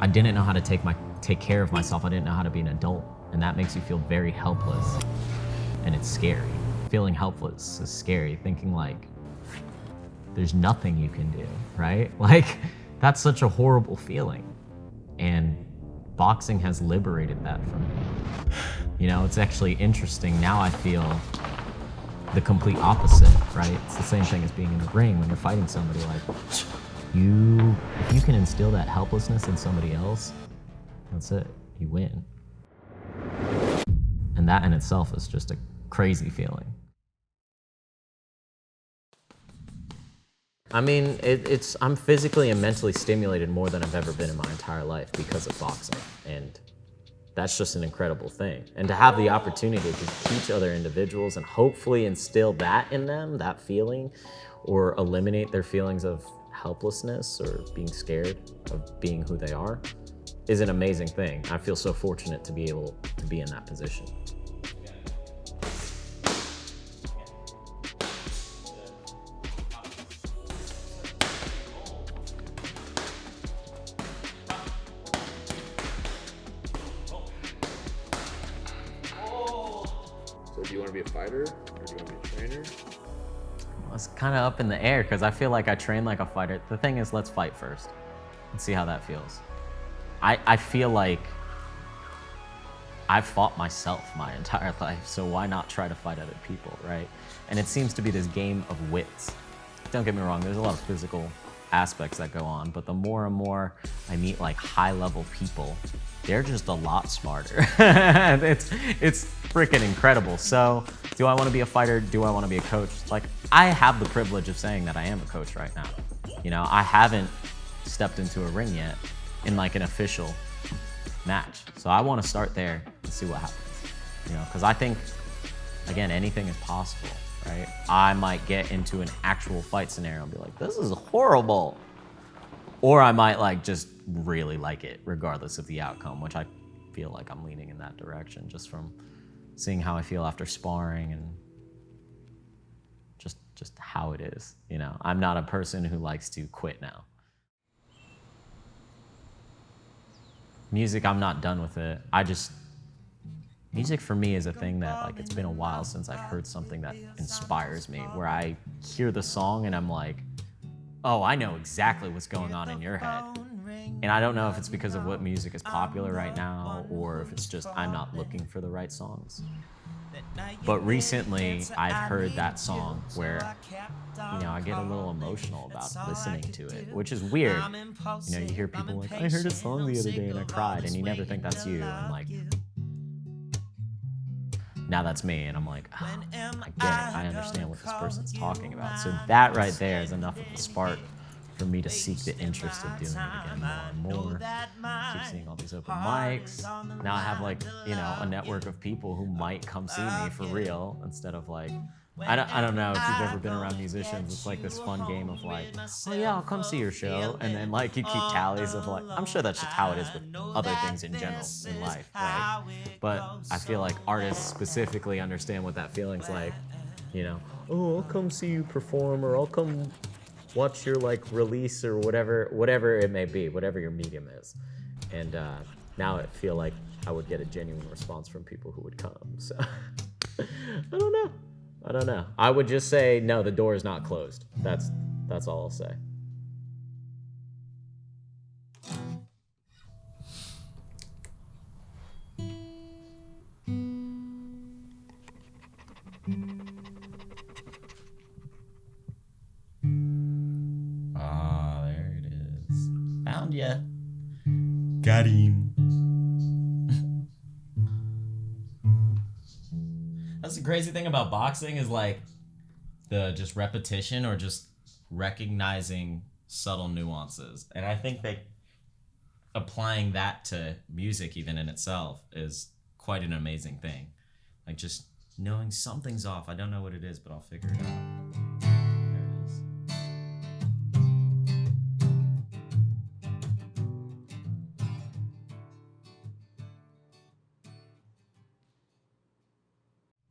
I didn't know how to take care of myself. I didn't know how to be an adult, and that makes you feel very helpless, and it's scary. Feeling helpless is scary. Thinking like there's nothing you can do, right? Like that's such a horrible feeling, and boxing has liberated that from me. You know, it's actually interesting. Now I feel the complete opposite, right? It's the same thing as being in the ring when you're fighting somebody. Like, if you can instill that helplessness in somebody else, that's it. You win. And that in itself is just a crazy feeling. I mean, I'm physically and mentally stimulated more than I've ever been in my entire life because of boxing. And that's just an incredible thing. And to have the opportunity to teach other individuals and hopefully instill that in them, that feeling, or eliminate their feelings of helplessness or being scared of being who they are, is an amazing thing. I feel so fortunate to be able to be in that position. So do you want to be a fighter or do you want to be a trainer? It's kind of up in the air because I feel like I train like a fighter. The thing is, let's fight first and see how that feels. I feel like I've fought myself my entire life, so why not try to fight other people, right? And it seems to be this game of wits. Don't get me wrong, there's a lot of physical aspects that go on, but the more and more I meet like high-level people, they're just a lot smarter. It's freaking incredible. So do I want to be a fighter? Do I want to be a coach? Like, I have the privilege of saying that I am a coach right now. You know, I haven't stepped into a ring yet in like an official match. So I want to start there and see what happens. You know, because I think, again, anything is possible, right? I might get into an actual fight scenario and be like, this is horrible. Or I might like just really like it regardless of the outcome, which I feel like I'm leaning in that direction just from seeing how I feel after sparring and just how it is. You know, I'm not a person who likes to quit now. Music, I'm not done with it. Music for me is a thing that, like, it's been a while since I've heard something that inspires me, where I hear the song and I'm like, oh, I know exactly what's going on in your head. And I don't know if it's because of what music is popular right now or if it's just I'm not looking for the right songs. But recently, I've heard that song where, you know, I get a little emotional about listening to it, which is weird. You know, you hear people like, I heard a song the other day and I cried, and you never think that's you. And like, now that's me, and I'm like, oh, I get it. I understand what this person's talking about. So that right there is enough of a spark for me to seek the interest of doing it again more and more. Keep seeing all these open mics. Now I have like, you know, a network of people who might come see me for real instead of like, I don't know if you've ever been around musicians. It's like this fun game of like, oh yeah, I'll come see your show. And then like you keep tallies of like, I'm sure that's just how it is with other things in general in life, right? But I feel like artists specifically understand what that feeling's like. You know, oh, I'll come see you perform, or I'll come watch your like release or whatever it may be, whatever your medium is. And now I feel like I would get a genuine response from people who would come. So I don't know. I would just say, no, the door is not closed. That's all I'll say. Ah, there it is. Found ya. Got him. That's the crazy thing about boxing is like the just repetition or just recognizing subtle nuances. And I think that applying that to music even in itself is quite an amazing thing. Like just knowing something's off. I don't know what it is, but I'll figure it out. There it is.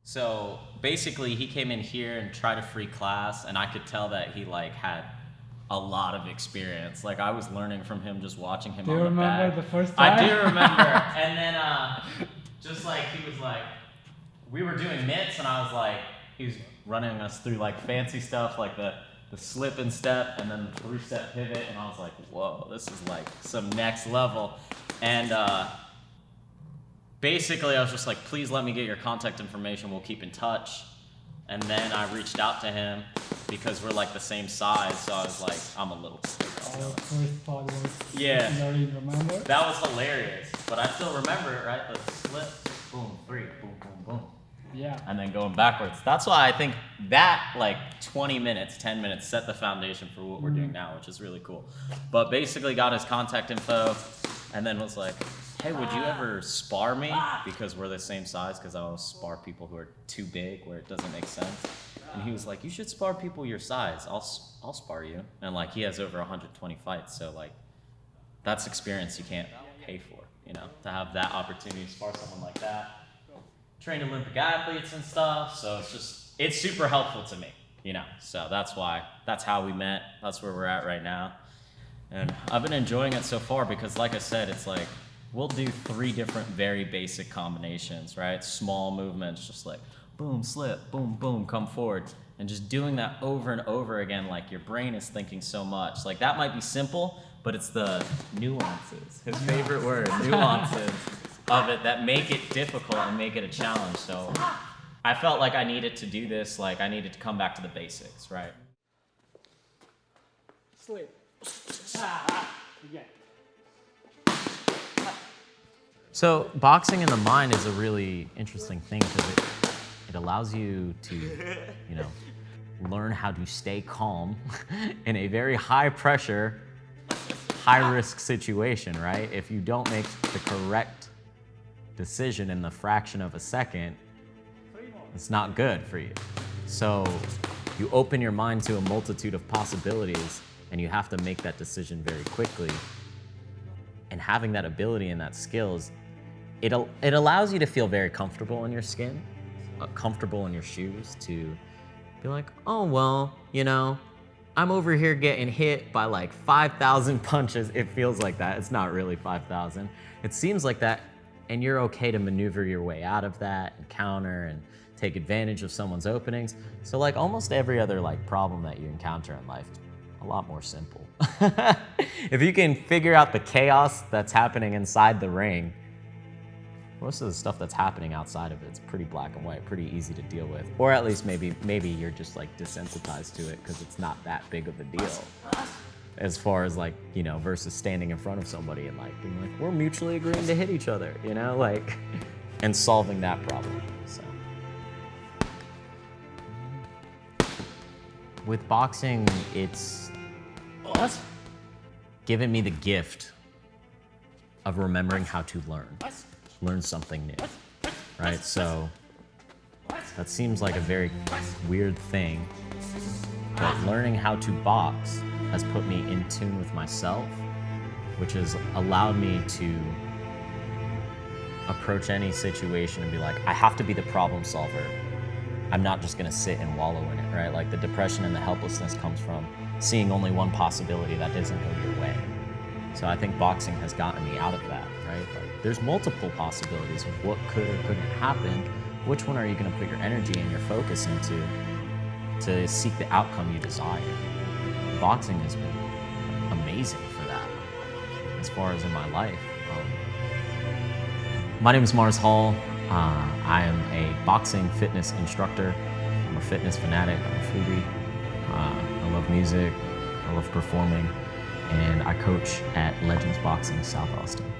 So basically he came in here and tried a free class, and I could tell that he like had a lot of experience. Like I was learning from him just watching him Do you on the remember bag. the first time? I do remember. And then just like he was like, we were doing mitts and I was like, he was running us through like fancy stuff like the slip and step and then the 3-step pivot, and I was like, whoa, this is like some next level. And basically I was just like, please let me get your contact information, we'll keep in touch. And then I reached out to him because we're like the same size, so I was like, I'm a little bit big. Our first part was Yeah. learning, remember? That was hilarious, but I still remember it, right? The slip, boom, 3, boom, boom, boom. Yeah. And then going backwards. That's why I think that like 20 minutes, 10 minutes set the foundation for what we're doing now, which is really cool. But basically got his contact info and then was like, hey, would you ever spar me? Because we're the same size, because I always spar people who are too big where it doesn't make sense. And he was like, you should spar people your size. I'll spar you. And like he has over 120 fights, so like that's experience you can't pay for, you know, to have that opportunity to spar someone like that. Train Olympic athletes and stuff, so it's super helpful to me, you know. So that's how we met. That's where we're at right now. And I've been enjoying it so far because like I said, it's like we'll do 3 different very basic combinations, right? Small movements, just like boom, slip, boom, boom, come forward. And just doing that over and over again, like your brain is thinking so much. Like that might be simple, but it's the nuances, his favorite word, nuances of it that make it difficult and make it a challenge. So I felt like I needed to do this, like I needed to come back to the basics, right? Sleep. Yeah. So boxing in the mind is a really interesting thing because it allows you to, you know, learn how to stay calm in a very high pressure, high risk situation, right? If you don't make the correct decision in the fraction of a second, it's not good for you. So you open your mind to a multitude of possibilities and you have to make that decision very quickly. And having that ability and that skills, it allows you to feel very comfortable in your skin, comfortable in your shoes, to be like, oh, well, you know, I'm over here getting hit by like 5,000 punches. It feels like that. It's not really 5,000. It seems like that, and you're okay to maneuver your way out of that and counter and take advantage of someone's openings. So like almost every other like problem that you encounter in life, a lot more simple. If you can figure out the chaos that's happening inside the ring, most of the stuff that's happening outside of it's pretty black and white, pretty easy to deal with. Or at least maybe you're just like desensitized to it because it's not that big of a deal. As far as like, you know, versus standing in front of somebody and like being like, we're mutually agreeing to hit each other, you know, like, and solving that problem, so. With boxing, it's given me the gift of remembering how to learn something new, right? So that seems like a very weird thing, but learning how to box has put me in tune with myself, which has allowed me to approach any situation and be like, I have to be the problem solver. I'm not just gonna sit and wallow in it, right? Like the depression and the helplessness comes from seeing only one possibility that doesn't go your way. So I think boxing has gotten me out of that, right? Like there's multiple possibilities of what could or couldn't happen. Which one are you gonna put your energy and your focus into to seek the outcome you desire? Boxing has been amazing for that, as far as in my life. My name is Mars Hall. I am a boxing fitness instructor. I'm a fitness fanatic. I'm a foodie. I love music. I love performing. And I coach at Legends Boxing South Austin.